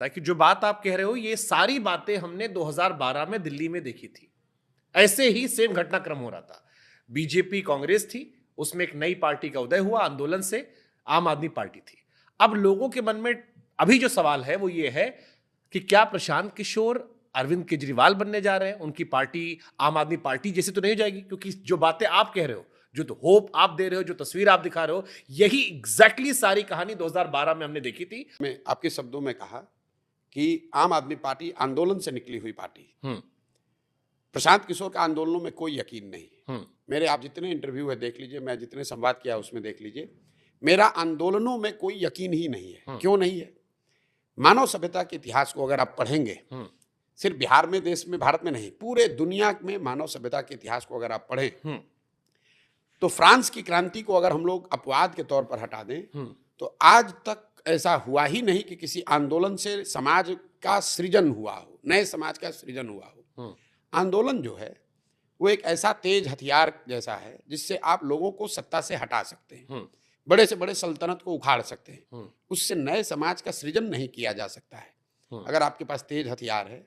ताकि जो बात आप कह रहे हो ये सारी बातें हमने 2012 में दिल्ली में देखी थी। ऐसे ही सेम घटनाक्रम हो रहा था। बीजेपी कांग्रेस थी, उसमें एक नई पार्टी का उदय हुआ, आंदोलन से आम आदमी पार्टी थी। अब लोगों के मन में अभी जो सवाल है वो ये है कि क्या प्रशांत किशोर अरविंद केजरीवाल बनने जा रहे हैं? उनकी पार्टी आम आदमी पार्टी जैसी तो नहीं हो जाएगी, क्योंकि जो बातें आप कह रहे हो, जो तो होप आप दे रहे हो, जो तस्वीर आप दिखा रहे हो, यही एग्जैक्टली सारी कहानी 2012 में हमने देखी थी। मैं आपके शब्दों में कहा कि आम आदमी पार्टी आंदोलन से निकली हुई पार्टी। प्रशांत किशोर का आंदोलनों में कोई यकीन नहीं। मेरे आप जितने इंटरव्यू है देख लीजिए, मैं जितने संवाद किया उसमें देख लीजिए, मेरा आंदोलनों में कोई यकीन ही नहीं है। क्यों नहीं है? मानव सभ्यता के इतिहास को अगर आप पढ़ेंगे, सिर्फ बिहार में, देश में, भारत में नहीं, पूरे दुनिया में मानव सभ्यता के इतिहास को अगर आप पढ़ें तो फ्रांस की क्रांति को अगर हम लोग अपवाद के तौर पर हटा दें तो आज तक ऐसा हुआ ही नहीं कि किसी आंदोलन से समाज का सृजन हुआ हो, नए समाज का सृजन हुआ हो। आंदोलन जो है वो एक ऐसा तेज हथियार जैसा है जिससे आप लोगों को सत्ता से हटा सकते हैं, बड़े से बड़े सल्तनत को उखाड़ सकते हैं, उससे नए समाज का सृजन नहीं किया जा सकता है। अगर आपके पास तेज हथियार है,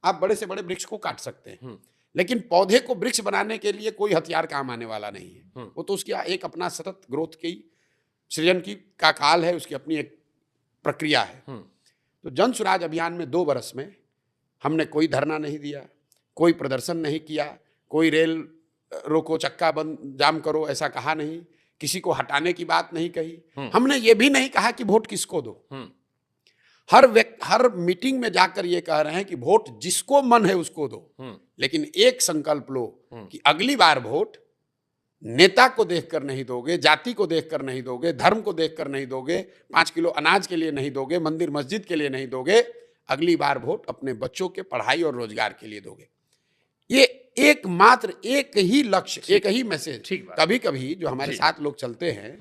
आप बड़े से बड़े वृक्ष को काट सकते हैं, लेकिन पौधे को वृक्ष बनाने के लिए कोई हथियार काम आने वाला नहीं है। वो तो उसकी एक अपना सतत ग्रोथ की, सृजन की का काल है, उसकी अपनी एक प्रक्रिया है। तो जन स्वराज अभियान में 2 वर्ष में हमने कोई धरना नहीं दिया, कोई प्रदर्शन नहीं किया, कोई रेल रोको, चक्का बंद, जाम करो, ऐसा कहा नहीं, किसी को हटाने की बात नहीं कही। हमने ये भी नहीं कहा कि वोट किसको दो। हर मीटिंग में जाकर ये कह रहे हैं कि वोट जिसको मन है उसको दो, लेकिन एक संकल्प लो कि अगली बार वोट नेता को देखकर नहीं दोगे, जाति को देखकर नहीं दोगे, धर्म को देखकर नहीं दोगे, 5 किलो अनाज के लिए नहीं दोगे, मंदिर मस्जिद के लिए नहीं दोगे, अगली बार वोट अपने बच्चों के पढ़ाई और रोजगार के लिए दोगे। ये एकमात्र एक ही लक्ष्य, एक ही मैसेज। कभी कभी जो हमारे साथ लोग चलते हैं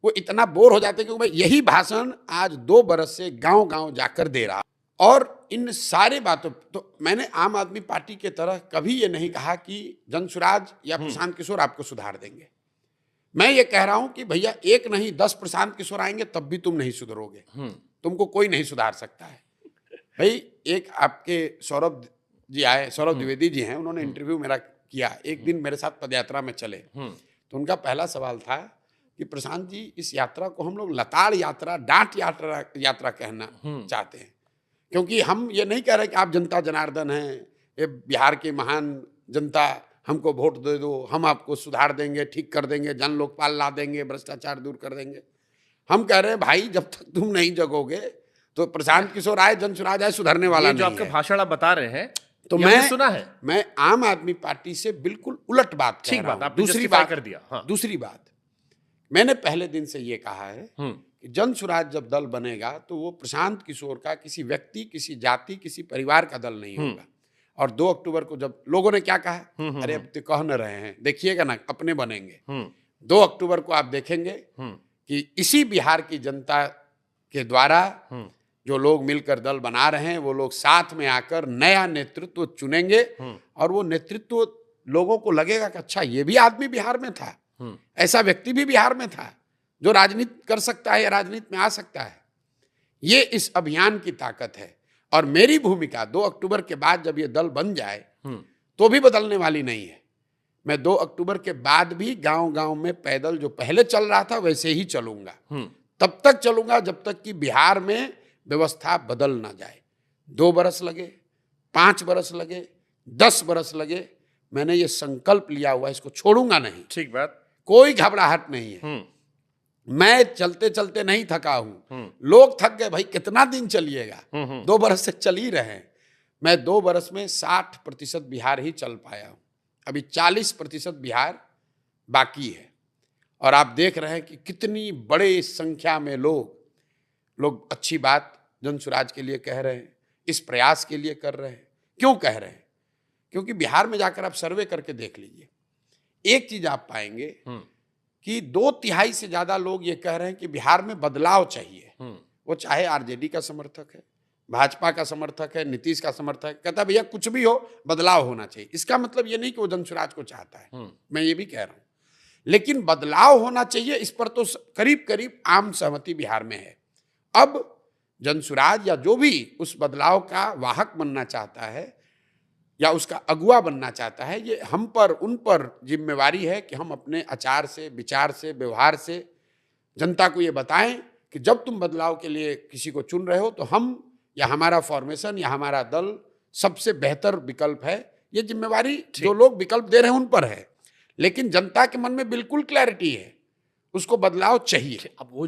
वो इतना बोर हो जाते हैं कि मैं यही भाषण आज 2 बरस से गांव गांव जाकर दे रहा, और इन सारे बातों तो मैंने आम आदमी पार्टी के तरह कभी ये नहीं कहा कि जन स्वराज या प्रशांत किशोर आपको सुधार देंगे। मैं ये कह रहा हूं कि भैया 1 नहीं 10 प्रशांत किशोर आएंगे तब भी तुम नहीं सुधरोगे, तुमको कोई नहीं सुधार सकता है। भाई एक आपके सौरभ जी आए, सौरभ द्विवेदी जी हैं, उन्होंने इंटरव्यू मेरा किया, एक दिन मेरे साथ पदयात्रा में चले, तो उनका पहला सवाल था कि प्रशांत जी इस यात्रा को हम लोग लताड़ यात्रा, डांट यात्रा कहना चाहते हैं, क्योंकि हम ये नहीं कह रहे कि आप जनता जनार्दन हैं, ये बिहार की महान जनता, हमको वोट दे दो, हम आपको सुधार देंगे, ठीक कर देंगे, जन लोकपाल ला देंगे, भ्रष्टाचार दूर कर देंगे। हम कह रहे हैं भाई जब तक तुम नहीं जगोगे तो प्रशांत किशोर आए, जन स्वराज आए, सुधरने वाला नहीं है। जो आपका भाषण आप बता रहे हैं तो मैं आम आदमी पार्टी से बिल्कुल उलट बात कह रहा हूं। दूसरी बात कर दिया। हाँ। दूसरी बात, मैंने पहले दिन से ये कहा है कि जन स्वराज जब दल बनेगा तो वो प्रशांत किशोर का किसी व्यक्ति, किसी जाति, किसी परिवार का दल नहीं होगा। और 2 अक्टूबर को जब लोगों ने क्या कहा, अरे अब तो कह न रहे हैं, देखिएगा ना अपने बनेंगे। 2 अक्टूबर को आप देखेंगे कि इसी बिहार की जनता के द्वारा जो लोग मिलकर दल बना रहे हैं वो लोग साथ में आकर नया नेतृत्व चुनेंगे, और वो नेतृत्व लोगों को लगेगा कि अच्छा ये भी आदमी बिहार में था, ऐसा व्यक्ति भी बिहार में था जो राजनीति कर सकता है या राजनीति में आ सकता है। ये इस अभियान की ताकत है। और मेरी भूमिका 2 अक्टूबर के बाद जब ये दल बन जाए तो भी बदलने वाली नहीं है। मैं 2 अक्टूबर के बाद भी गांव गांव में पैदल जो पहले चल रहा था वैसे ही चलूंगा, तब तक चलूंगा जब तक कि बिहार में व्यवस्था बदल ना जाए। 2 बरस लगे, 5 बरस लगे, 10 बरस लगे, मैंने ये संकल्प लिया हुआ, इसको छोड़ूंगा नहीं। ठीक बात, कोई घबराहट नहीं है। मैं चलते चलते नहीं थका हूं, लोग थक गए, भाई कितना दिन चलिएगा, 2 बरस से चल ही रहे हैं। मैं 2 बरस में 60% बिहार ही चल पाया हूं, अभी 40% बिहार बाकी है। और आप देख रहे हैं कि कितनी बड़े संख्या में लोग अच्छी बात जन स्वराज के लिए कह रहे हैं, इस प्रयास के लिए कर रहे हैं। क्यों कह रहे हैं? क्योंकि बिहार में जाकर आप सर्वे करके देख लीजिए, एक चीज आप पाएंगे कि 2/3 से ज्यादा लोग ये कह रहे हैं कि बिहार में बदलाव चाहिए। वो चाहे आरजेडी का समर्थक है, भाजपा का समर्थक है, नीतीश का समर्थक है, कहता भैया कुछ भी हो बदलाव होना चाहिए। इसका मतलब ये नहीं कि वो जन स्वराज को चाहता है, मैं ये भी कह रहा हूं, लेकिन बदलाव होना चाहिए, इस पर तो करीब करीब आम सहमति बिहार में है। अब जनसुराज या जो भी उस बदलाव का वाहक बनना चाहता है या उसका अगुवा बनना चाहता है, ये हम पर, उन पर जिम्मेवारी है कि हम अपने आचार से, विचार से, व्यवहार से जनता को ये बताएं कि जब तुम बदलाव के लिए किसी को चुन रहे हो तो हम या हमारा फॉर्मेशन या हमारा दल सबसे बेहतर विकल्प है। ये जिम्मेवारी जो लोग विकल्प दे रहे हैं उन पर है, लेकिन जनता के मन में बिल्कुल क्लैरिटी है, उसको बदलाव चाहिए। अब वो